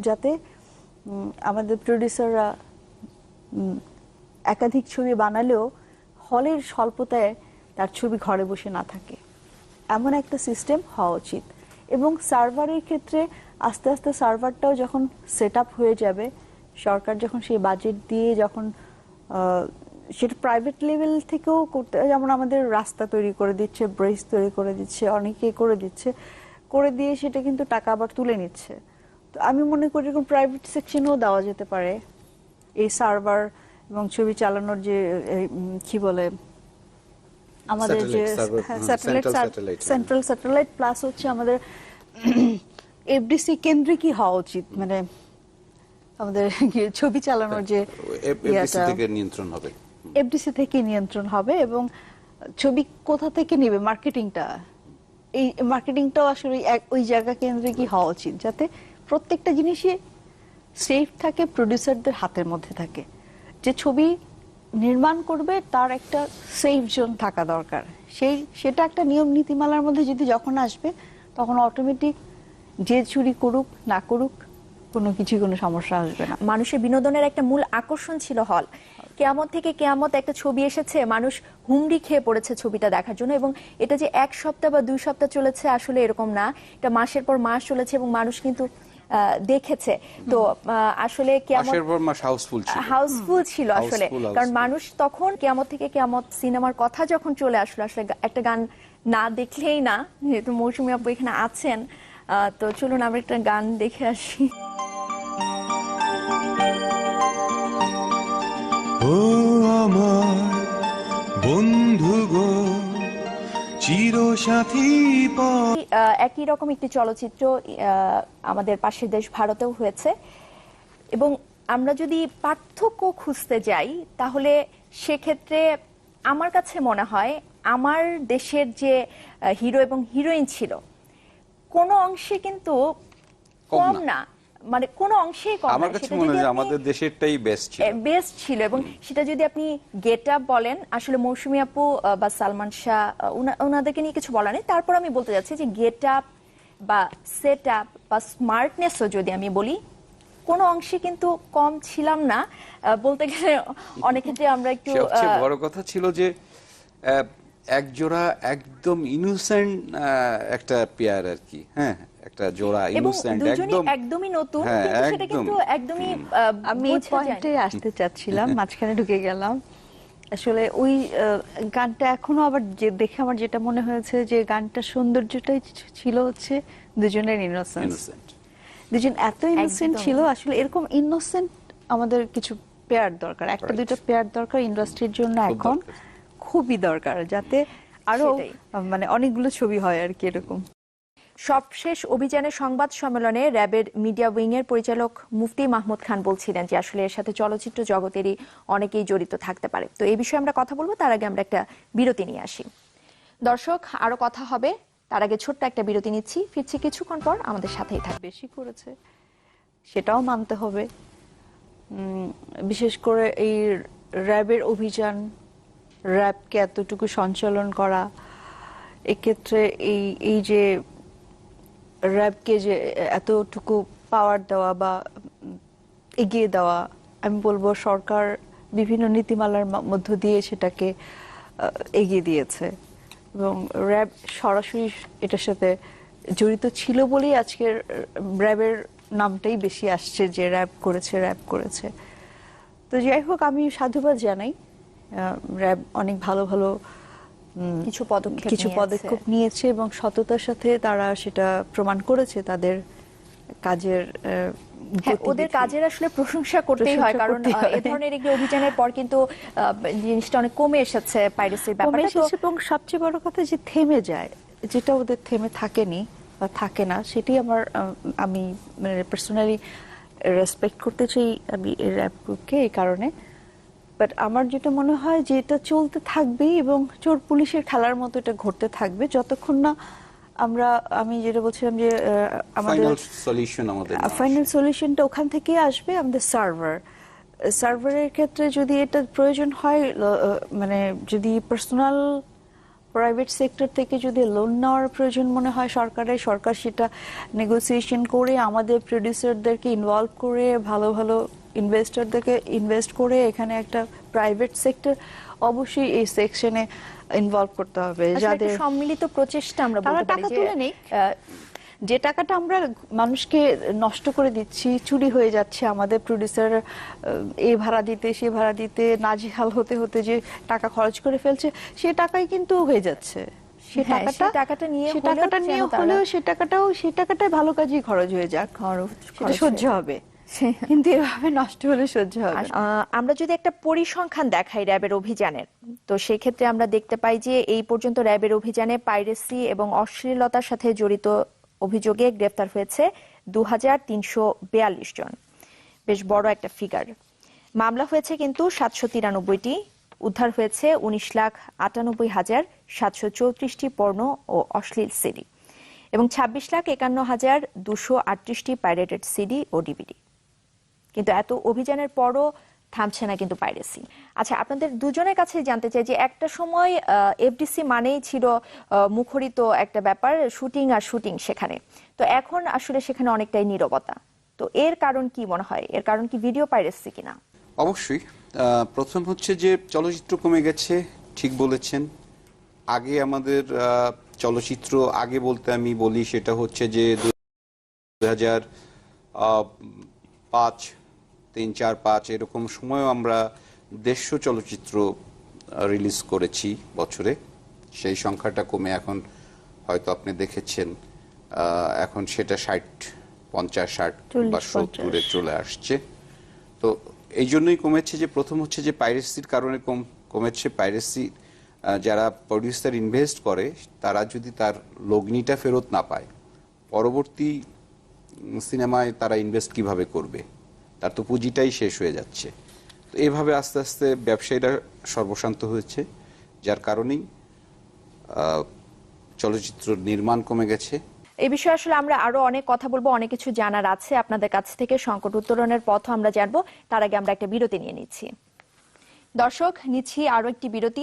যাতে আমাদের প্রডিউসাররা একাধিক ছবি বানালেও হলের স্বল্পতায় তার ছবি ঘরে বসে না থাকে, এমন একটা সিস্টেম হওয়া উচিত। এবং সার্ভারের ক্ষেত্রে আস্তে আস্তে সার্ভারটাও যখন সেট আপ হয়ে যাবে, সরকার যখন সেই বাজেট দিয়ে যখন সেটা প্রাইভেট লেভেল থেকেও করতে, যেমন আমাদের রাস্তা তৈরি করে দিচ্ছে, ব্রিজ তৈরি করে দিচ্ছে, অনেকেই করে দিচ্ছে, করে দিয়ে সেটা কিন্তু টাকা আবার তুলে নিচ্ছে। তো আমি মনে করি এরকম প্রাইভেট সেকশনেও দেওয়া যেতে পারে এই সার্ভার এবং ছবি চালানোর যে কি বলে আমাদের যে সেন্ট্রাল স্যাটেলাইট প্লাস হচ্ছে আমাদের এফডিসি কেন্দ্রিকই হওয়া উচিত, মানে আমাদের ছবি চালানোর যে এফডিসি থেকে নিয়ন্ত্রণ হবে, এফডিসি থেকে নিয়ন্ত্রণ হবে। এবং ছবি কোথা থেকে নেবে মার্কেটিংটা, এই মার্কেটিংটাও আসলে ওই জায়গা কেন্দ্রিকই হওয়া উচিত, যাতে প্রত্যেকটা জিনিসই সেফ থাকে, প্রডিউসারদের হাতের মধ্যে থাকে। যে ছবি নির্মাণ করবে তার একটা সেফ জোন থাকা দরকার, সেটা একটা নিয়ম নীতিমালার মধ্যে যদি যখন আসবে তখন অটোমেটিক যে চুরি করুক না করুক কোনো সমস্যা আসবে না। মানুষের বিনোদনের একটা মূল আকর্ষণ ছিল হল। কিয়ামত থেকে কিয়ামত একটা ছবি এসেছে, মানুষ হুমড়ি খেয়ে পড়েছে ছবিটা দেখার জন্য, এবং এটা যে 1 সপ্তাহ বা 2 সপ্তাহ চলেছে আসলে এরকম না, এটা মাসের পর মাস চলেছে এবং মানুষ কিন্তু দেখেছে। তো আসলে হাউসফুল ছিল আসলে, কারণ মানুষ তখন কিয়ামত থেকে কিয়ামত সিনেমার কথা যখন চলে আসলো, আসলে একটা গান না দেখলেই না, যেহেতু মৌসুমী আপু এখানে আছেন, তো চলুন আমরা একটা গান দেখে আসি। ও আমার বন্ধু গো চিরসাথী, একই রকম একটি চলচ্চিত্র আমাদের পাশের দেশ ভারতেও হয়েছে, এবং আমরা যদি পার্থক্য খুঁজতে যাই তাহলে সেক্ষেত্রে আমার কাছে মনে হয় আমার দেশের যে হিরো এবং হিরোইন ছিল কোনো অংশে কিন্তু কম না, মানে কোনো অংশেই কম না। আমার কাছে মনে হয় আমাদের দেশেরটাই বেস্ট ছিল। এবং সেটা যদি আপনি গেট আপ বলেন, আসলে মৌসুমী আপু বা সালমান শাহ ওনাদেরকে নিয়ে কিছু বলা নেই, তারপর আমি বলতে যাচ্ছি যে গেট আপ বা সেট আপ বা স্মার্টনেসও যদি আমি বলি কোনো অংশে কিন্তু কম ছিলাম না। বলতে গেলে অনেক ক্ষেত্রে আমরা একটু সবচেয়ে বড় কথা ছিল যে একজোড়া একদম ইনোসেন্ট একটা পেয়ার আর কি, হ্যাঁ, একটা জোড়া ইনোসেন্ট, একদমই নতুন, কিন্তু সেটা কিন্তু একদমই আমি এই পয়েন্টে আসতে চাচ্ছিলাম, মাঝখানে ঢুকে গেলাম। আসলে ওই গানটা এখনো আবার যে দেখে আমার যেটা মনে হয়েছে যে গানটা সৌন্দর্যটাই ছিল হচ্ছে দুজনের ইনোসেন্স, দুজন এত ইনোসেন্ট ছিল। আসলে এরকম ইনোসেন্ট আমাদের কিছু পেয়ার দরকার, একটা দুইটা পেয়ার দরকার ইন্ডাস্ট্রির জন্য, এখন খুবই দরকার, যাতে আরো মানে অনেকগুলো ছবি হয় আর কি এরকম। সবশেষ অভিযানের সংবাদ সম্মেলনে র্যাবের মিডিয়া উইং এর পরিচালক মুফতি মাহমুদ খান বলছিলেন যে আসলে এর সাথে চলচ্চিত্র জগতেরই অনেকেই জড়িত থাকতে পারে। তো এই বিষয়ে আমরা কথা বলবো, তার আগে আমরা একটা বিরতি নিয়ে আসি। দর্শক, আরো কথা হবে, তার আগে ছোট্ট একটা বিরতি নিচ্ছি, ফিরছি কিছুক্ষণ পর, আমাদের সাথেই থাকবে। বেশি করেছে সেটাও মানতে হবে, বিশেষ করে এই র্যাবের অভিযান, র্যাবকে এতটুকু সঞ্চালন করা, এক্ষেত্রে এই যে র্যাবকে যে এতটুকু পাওয়ার দেওয়া বা এগিয়ে দেওয়া, আমি বলবো সরকার বিভিন্ন নীতিমালার মধ্য দিয়ে সেটাকে এগিয়ে দিয়েছে, এবং র্যাব সরাসরি এটার সাথে জড়িত ছিল বলেই আজকের র্যাবের নামটাই বেশি আসছে যে র্যাব করেছে। তো যাই হোক, আমি সাধুবাদ জানাই, র্যাব অনেক ভালো ভালো কিছু পদক্ষেপ নিয়েছে এবং সততার সাথে তারা সেটা প্রমাণ করেছে তাদের কাজের। ওদের কাজের আসলে প্রশংসা করতেই হয়, কারণ এই ধরনের একটি অভিযানের পর কিন্তু জিনিসটা অনেক কমে এসেছে, পাইরেসির ব্যাপারটা। এবং সবচেয়ে বড় কথা যে থেমে যায়, যেটা ওদের থেমে থাকেনি বা থাকে না, সেটি আমি পার্সোনালি রেসপেক্ট করতে চাই আমি র্যাব গ্রুপকে এই কারণে। বাট আমার যেটা মনে হয় যে এটা চলতে থাকবেই এবং চোর পুলিশের খেলার মতো এটা ঘটতে থাকবে যতক্ষণ না আমি যেটা বলছিলাম যে আমাদের ফাইনাল সলিউশনটা ওখান থেকে আসবে। আমাদের সার্ভারের ক্ষেত্রে যদি এটা প্রয়োজন হয়, মানে যদি প্রাইভেট সেক্টর থেকে যদি লোন নেওয়ার প্রয়োজন মনে হয় সরকার সেটা নেগোসিয়েশন করে আমাদের প্রডিউসারদেরকে ইনভলভ করে ভালো ভালো ইনভেস্টরদেরকে ইনভেস্ট করে এখানে একটা প্রাইভেট সেক্টর অবশ্যই এই সেকশনে ইনভলভ করতে হবে, আসলে যাদের একটা সম্মিলিত প্রচেষ্টা আমরা তারা বলতে পারি টাকা যে তুলে নেই। যে টাকাটা আমরা মানুষকে নষ্ট করে দিচ্ছি, চুরি হয়ে যাচ্ছে, আমাদের প্রডিউসার এই ভাড়া দিতে সে ভাড়া দিতে নাজেহাল হতে হতে যে টাকা খরচ করে ফেলছে, সে টাকাই কিন্তু হয়ে যাচ্ছে। সে হ্যাঁ, সেই টাকাটা নিয়ে হলেও সে টাকাটাই ভালো কাজেই খরচ হয়ে যাক, সেটা সহ্য হবে, কিন্তু এভাবে নষ্ট হলে সহ্য হবে না। আমরা যদি একটা পরিসংখ্যান দেখাই র্যাবের অভিযানের, তো সেই ক্ষেত্রে আমরা দেখতে পাই যে এই পর্যন্ত র্যাবের অভিযানে পাইরেসি এবং অশ্লীলতার সাথে জড়িত অভিযোগে গ্রেফতার হয়েছে 2342 জন। বেশ বড় একটা ফিগার। মামলা হয়েছে কিন্তু 793টি, উদ্ধার হয়েছে 19,98,734টি পর্ণ ও অশ্লীল সিডি এবং 26,51,238টি পাইরেটেড সিডি ও ডিভিডি। কিন্তু এত অভিযানের পরও থামছে না কিন্তু পাইরেসি। আচ্ছা, আপনাদের দুজনের কাছে জানতে চাই যে একটা সময় এফডিসি মানেই ছিল মুখরিত একটা ব্যাপার, শুটিং আর শুটিং সেখানে, তো এখন আসলে সেখানে অনেকটাই নীরবতা। তো এর কারণ কি মনে হয়? এর কারণ কি ভিডিও পাইরেসি কিনা? অবশ্যই প্রথম হচ্ছে যে চলচ্চিত্র কমে গেছে, ঠিক বলেছেন। আগে আমাদের চলচ্চিত্র, আগে বলতে আমি বলি সেটা হচ্ছে যে 2005, 3, 4, 5 এরকম সময়ও আমরা 150 চলচ্চিত্র রিলিজ করেছি বছরে। সেই সংখ্যাটা কমে এখন হয়তো আপনি দেখেছেন এখন সেটা 60, 50, 60 বা 70-এ চলে আসছে। তো এই জন্যই কমেছে যে প্রথম হচ্ছে যে পাইরেসির কারণে কমেছে। পাইরেসি যারা প্রডিউসার ইনভেস্ট করে তারা যদি তার লগ্নিটা ফেরত না পায়, পরবর্তী সিনেমায় তারা ইনভেস্ট কিভাবে করবে? তার তো পুঁজিটাই শেষ হয়ে যাচ্ছে। তো এইভাবে আস্তে আস্তে ব্যবসায়ীরা সর্বশান্ত হয়েছে, যার কারণেই চলচ্চিত্র নির্মাণ কমে গেছে। এই বিষয়ে আসলে আমরা আরো অনেক কথা বলবো, অনেক কিছু জানার আছে আপনাদের কাছ থেকে, সংকট উত্তরণের পথও আমরা জানবো। তার আগে আমরা একটা বিরতি নিয়ে নিচ্ছি। দর্শক, নিচ্ছি আরো একটি বিরতি।